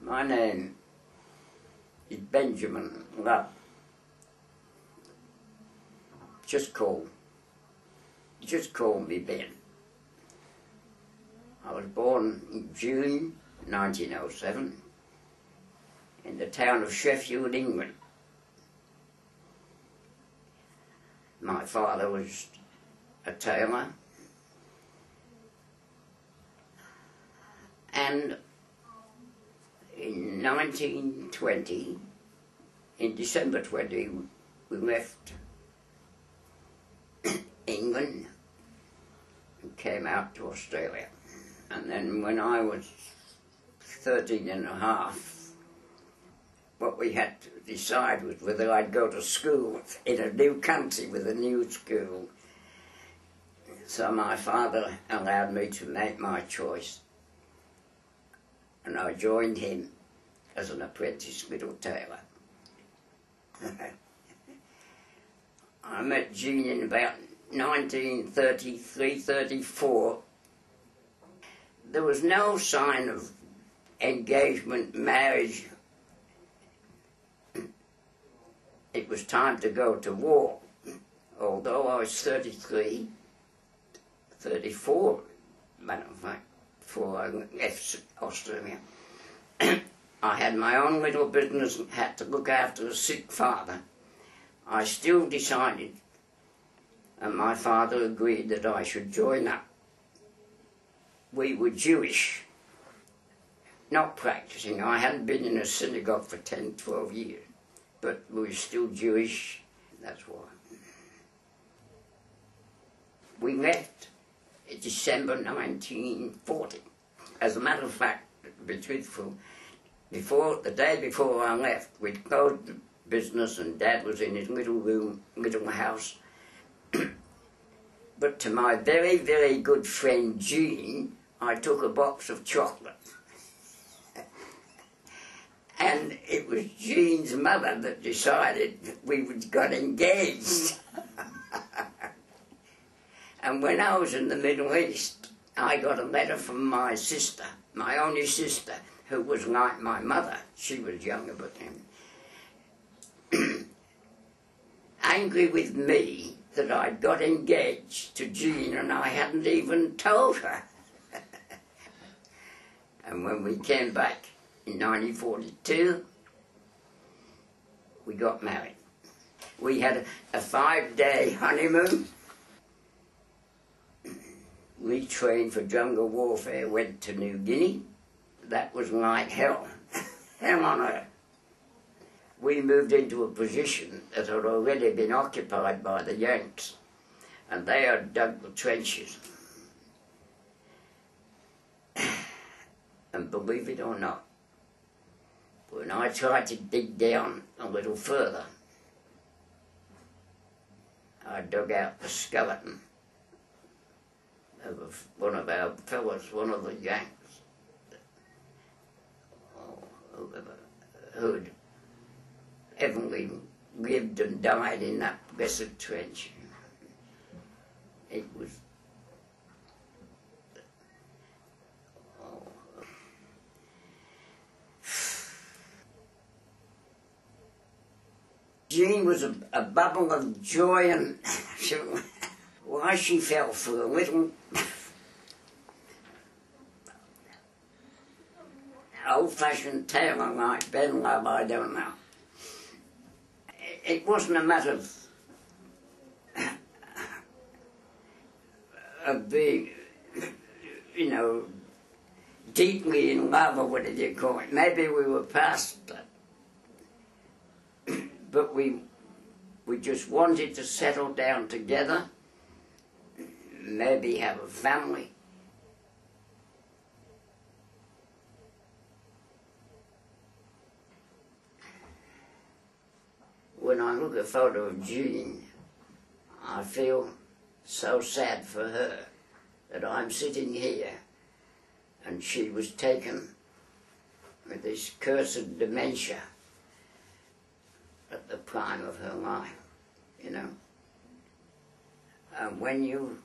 My name is Benjamin Love. Just call me Ben. I was born in June 1907 in the town of Sheffield, England. My father was a tailor, and in 1920, in December 20, we left England and came out to Australia. And then when I was 13 and a half, what we had to decide was whether I'd go to school in a new country with a new school. So my father allowed me to make my choice, and I joined him as an apprentice middle tailor. I met Jean in about 1933-34. There was no sign of engagement, marriage. It was time to go to war. Although I was 34, matter of fact, before I left Australia. I had my own little business and had to look after a sick father. I still decided, and my father agreed, that I should join up. We were Jewish, not practicing. I hadn't been in a synagogue for 10, 12 years, but we were still Jewish, that's why. We left in December 1940. As a matter of fact, to be truthful, the day before I left, we'd closed the business and Dad was in his little room, little house. But to my very, very good friend Jean, I took a box of chocolate. And it was Jean's mother that decided we got engaged. And when I was in the Middle East, I got a letter from my sister, my only sister, who was like my mother. She was younger but him. Angry with me that I'd got engaged to Jean and I hadn't even told her. And when we came back in 1942, we got married. We had a 5-day honeymoon. We trained for jungle warfare, went to New Guinea. That was like hell, hell on earth. We moved into a position that had already been occupied by the Yanks, and they had dug the trenches. And believe it or not, when I tried to dig down a little further, I dug out the skeleton of one of our fellows, one of the Yanks, who'd heavily lived and died in that blessed trench. It was... Jean was a bubble of joy, and why she fell for a little old-fashioned tailor like Ben Love, I don't know. It wasn't a matter of being, you know, deeply in love, or whatever you call it. Maybe we were past that. But we just wanted to settle down together, maybe have a family. When I look at a photo of Jean, I feel so sad for her that I'm sitting here and she was taken with this cursed dementia at the prime of her life, you know. And when you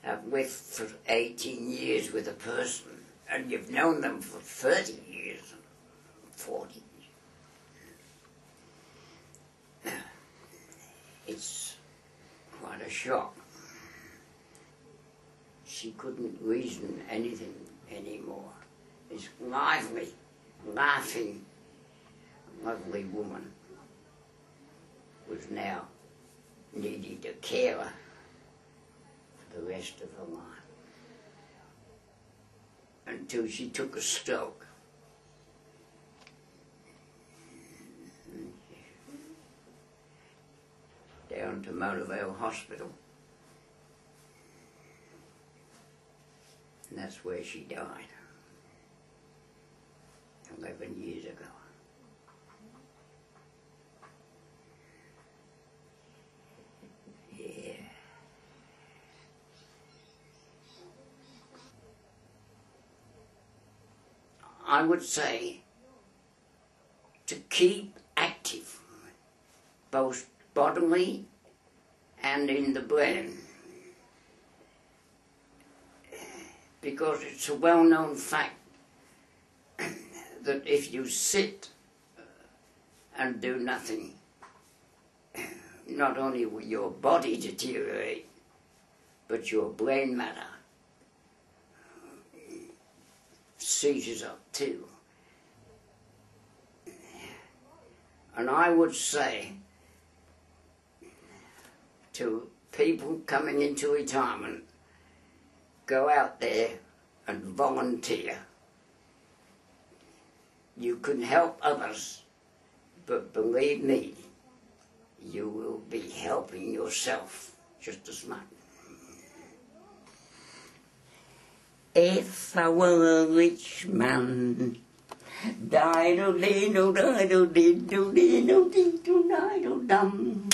have lived for 18 years with a person and you've known them for 30 years, shock. She couldn't reason anything anymore. This lively, laughing, lovely woman was now needed a carer for the rest of her life. Until she took a stroke. Down to Motorvale Hospital. And that's where she died. 11 years ago. Yeah. I would say to keep active, both bodily and in the brain, because it's a well-known fact that if you sit and do nothing, not only will your body deteriorate, but your brain matter seizes up too. And I would say to people coming into retirement, go out there and volunteer. You can help others, but believe me, you will be helping yourself just as much. If I were a rich man, di-do-dee-do-di-do-dee-do-dee-do-dee-do-dee-do-dum.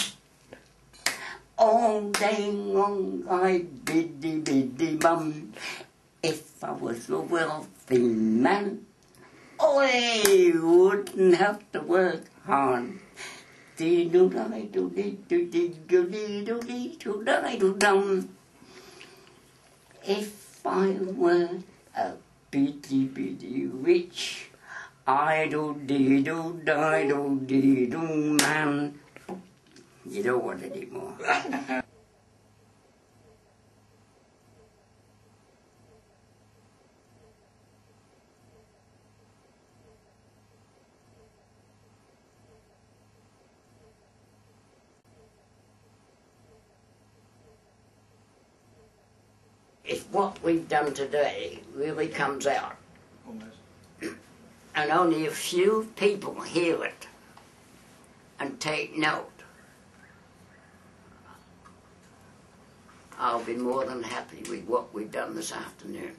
All day long I'd biddy-biddy-bum. If I was a wealthy man, I wouldn't have to work hard. Dee-do-di-do-dee-do-dee-do-dee-do-dee-do-dum. If I were a bitty-bitty rich, I-do-dee-do-die-do-dee-do man. You don't want it anymore. If what we've done today really comes out, and only a few people hear it and take note, I'll be more than happy with what we've done this afternoon.